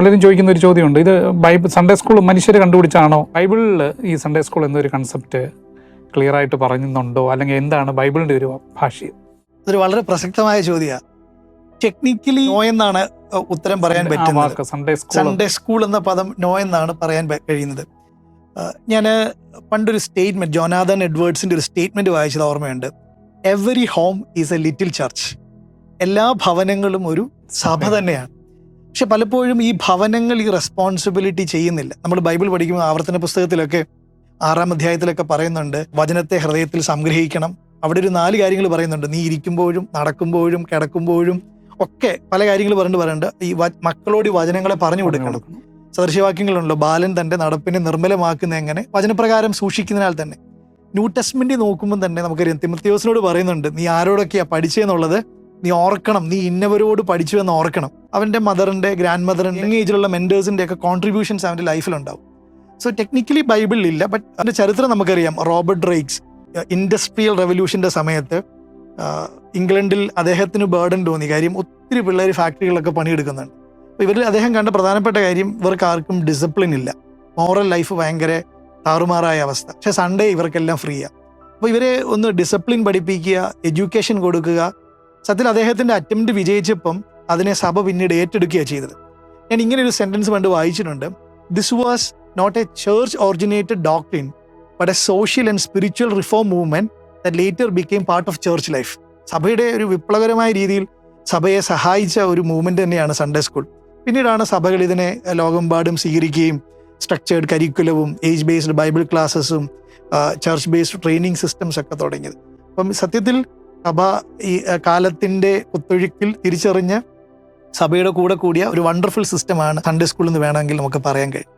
പലരും ചോദിക്കുന്ന ഒരു ചോദ്യമുണ്ട്, ഇത് സൺഡേ സ്കൂൾ മനുഷ്യർ കണ്ടുപിടിച്ചാണോ? ബൈബിളിൽ ഈ സൺഡേ സ്കൂൾ എന്നൊരു കൺസെപ്റ്റ് ക്ലിയർ ആയിട്ട് പറയുന്നുണ്ടോ, അല്ലെങ്കിൽ എന്താണ് ബൈബിളിൻ്റെ ഒരു ഭാഷ്യം? അതൊരു വളരെ പ്രസക്തമായ ചോദ്യമാണ്. ടെക്നിക്കലി നോ എന്നാണ് ഉത്തരം പറയാൻ പറ്റുന്നത്. സൺഡേ സ്കൂൾ എന്ന പദം നോ എന്നാണ് പറയാൻ കഴിയുന്നത്. ഞാൻ പണ്ടൊരു സ്റ്റേറ്റ്മെന്റ്, ജോനാഥൻ എഡ്വേർഡ്സിന്റെ ഒരു സ്റ്റേറ്റ്മെന്റ് വായിച്ചത് ഓർമ്മയുണ്ട്. Every home is A little church. എല്ലാ ഭവനങ്ങളും ഒരു സഭ തന്നെയാണ്. പക്ഷെ പലപ്പോഴും ഈ ഭവനങ്ങൾ ഈ റെസ്പോൺസിബിലിറ്റി ചെയ്യുന്നില്ല. നമ്മൾ ബൈബിൾ പഠിക്കുമ്പോൾ ആവർത്തന പുസ്തകത്തിലൊക്കെ 6-ാം അധ്യായത്തിലൊക്കെ പറയുന്നുണ്ട്, വചനത്തെ ഹൃദയത്തിൽ സംഗ്രഹിക്കണം. അവിടെ ഒരു 4 കാര്യങ്ങൾ പറയുന്നുണ്ട്. നീ ഇരിക്കുമ്പോഴും നടക്കുമ്പോഴും കിടക്കുമ്പോഴും ഒക്കെ പല കാര്യങ്ങൾ പറയുന്നുണ്ട്. ഈ മക്കളോട് ഈ വചനങ്ങളെ പറഞ്ഞു കൊടുക്കണം. സദൃശവാക്യങ്ങളുണ്ടല്ലോ, ബാലൻ തൻ്റെ നടപ്പിനെ നിർമ്മലമാക്കുന്ന എങ്ങനെ, വചനപ്രകാരം സൂക്ഷിക്കുന്നതിനാൽ തന്നെ. ന്യൂ ടെസ്റ്റ്മെന്റ് നോക്കുമ്പോൾ തന്നെ നമുക്കറിയാം, തിമോത്തിയോസിനോട് പറയുന്നുണ്ട്, നീ ആരോടൊക്കെയാ പഠിച്ചതെന്നുള്ളത് നീ ഓർക്കണം, നീ ഇന്നവരോട് പഠിച്ചു എന്ന് ഓർക്കണം. അവൻ്റെ മദറിൻ്റെ, ഗ്രാൻഡ് മദറിൻ്റെ, യങ് ഏജിലുള്ള മെൻറ്റേഴ്സിൻ്റെ ഒക്കെ കോൺട്രിബ്യൂഷൻസ് അവൻ്റെ ലൈഫിലുണ്ടാവും. സോ ടെക്നിക്കലി ബൈബിളിലില്ല, ബട്ട് അതിൻ്റെ ചരിത്രം നമുക്കറിയാം. റോബർട്ട് ഡ്രൈക്സ് ഇൻഡസ്ട്രിയൽ റെവല്യൂഷൻ്റെ സമയത്ത് ഇംഗ്ലണ്ടിൽ അദ്ദേഹത്തിന് ബേർഡൻ തോന്നി. കാര്യം ഒത്തിരി പിള്ളേർ ഫാക്ടറികളൊക്കെ പണിയെടുക്കുന്നുണ്ട്. അപ്പോൾ ഇവരിൽ അദ്ദേഹം കണ്ട പ്രധാനപ്പെട്ട കാര്യം, ഇവർക്ക് ആർക്കും ഡിസിപ്ലിൻ ഇല്ല, മോറൽ ലൈഫ് ഭയങ്കര താറുമാറായ അവസ്ഥ. പക്ഷേ സൺഡേ ഇവർക്കെല്ലാം ഫ്രീയാണ്. അപ്പോൾ ഇവരെ ഒന്ന് ഡിസിപ്ലിൻ പഠിപ്പിക്കുക, എഡ്യൂക്കേഷൻ കൊടുക്കുക. സത്യത്തിൽ അദ്ദേഹത്തിൻ്റെ അറ്റംപ്റ്റ് വിജയിച്ചപ്പം അതിനെ സഭ പിന്നീട് ഏറ്റെടുക്കുകയാണ് ചെയ്തത്. ഞാൻ ഇങ്ങനെ ഒരു സെൻറ്റൻസ് പണ്ട് വായിച്ചിട്ടുണ്ട്. This was not a church originated doctrine but a social and spiritual reform movement that later became part of church life. സഭയുടെ ഒരു വിപ്ലവകരമായ രീതിയിൽ സഭയെ സഹായിച്ച ഒരു മൂവ്മെന്റ് തന്നെയാണ് സൺഡേ സ്കൂൾ. പിന്നീടാണ് സഭകൾ ഇതിനെ ലോകമെമ്പാടും സ്വീകരിക്കുകയും സ്ട്രക്ചേർഡ് കരിക്കുലവും ഏജ് ബേസ്ഡ് ബൈബിൾ ക്ലാസ്സസും ചർച്ച് ബേസ്ഡ് ട്രെയിനിങ് സിസ്റ്റംസ് ഒക്കെ തുടങ്ങിയത്. അപ്പം സത്യത്തിൽ സഭ ഈ കാലത്തിൻ്റെ കുത്തൊഴുക്കിൽ തിരിച്ചറിഞ്ഞ് സഭയുടെ കൂടെ കൂടിയ ഒരു വണ്ടർഫുൾ സിസ്റ്റമാണ് സൺഡേ സ്കൂൾ എന്ന് വേണമെങ്കിൽ നമുക്ക് പറയാൻ കഴിയും.